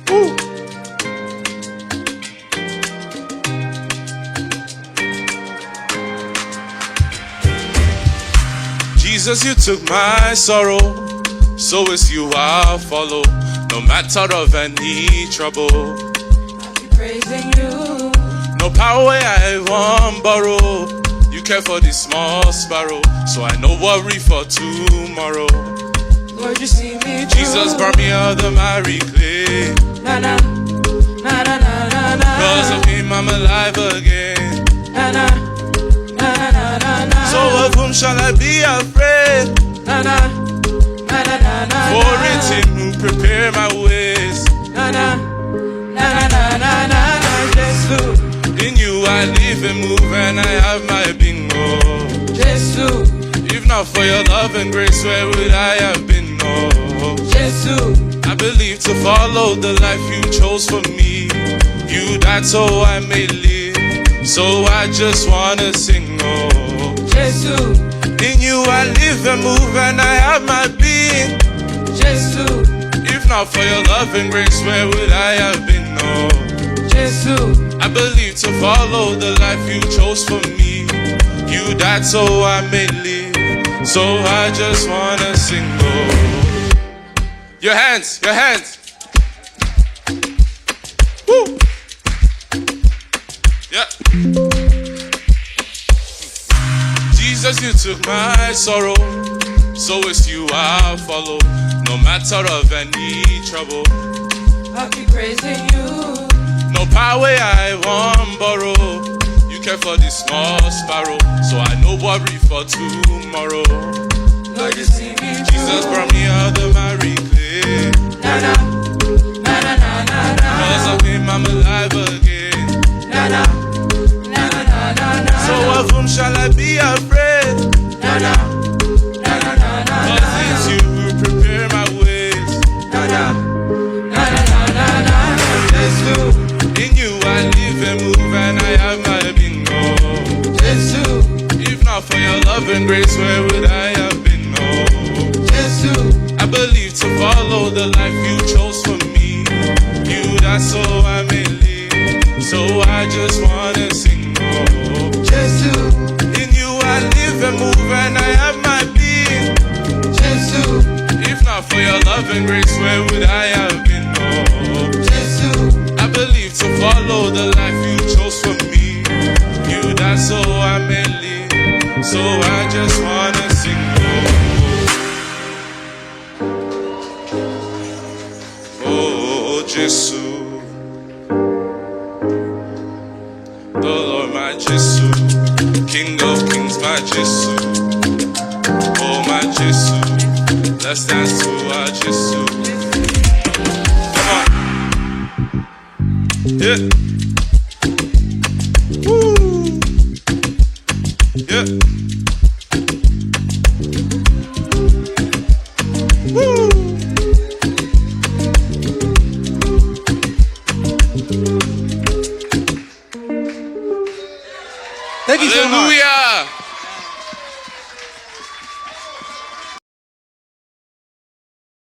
Woo. Jesus, you took my sorrow, so it's you I'll follow, no matter of any trouble. I'll be praising you. No power I won't borrow. You care for the small sparrow, so I no worry for tomorrow. Lord, you see me through. Jesus brought me out of miry clay. Na na na na na na. Because of him I'm alive again. Na na na na na na. So of whom shall I be afraid? Na na na na na na. For it's him who prepare my ways. Na na na na na na. Jesus. In you I live and move and I have my being. Oh, Jesus. if not for your love and grace, where would I have been? Oh, Jesus. I believe to follow the life you chose for me. You died so I may live, so I just wanna sing. Oh, Jesus. in you I live and move and I have my being. Jesus. If not for your love and grace, where would I have been? Oh, Jesus. I believe to follow the life you chose for me. You died so I may live, so I just wanna sing. Oh, your hands, your hands. Woo. Yeah. Jesus, you took my sorrow, so it's you I'll follow, no matter of any trouble. I'll be praising you. No power I won't borrow. You care for the small sparrow, so I no worry for tomorrow. Lord, you see me through. Jesus brought me out of miry clay. Na na na na na na na. Because of him I'm alive again. Na na na na na na na. So of whom shall I be afraid? Na na na na na na. Cause it's you who prepare my ways. Na na na na na na na. Jesus. In you I live and move and I have my being. Oh, Jesus. if not for your love and grace, where would I have been? Oh, Jesus. I believe to follow the life you chose for me. You died so I may live, so I just wanna sing. Oh, Jesus. in you I live and move and I have my being. Jesus. If not for your love and grace, where would I have been? Oh, Jesus. I believe to follow the life you chose for me. You died so I may live, so I just wanna sing. Oh, Jesus, the Lord my Jesus, King of Kings my Jesus, oh my Jesus, let's dance to our Jesus. Come on, yeah, woo, yeah, woo. Thank you so much. Hallelujah.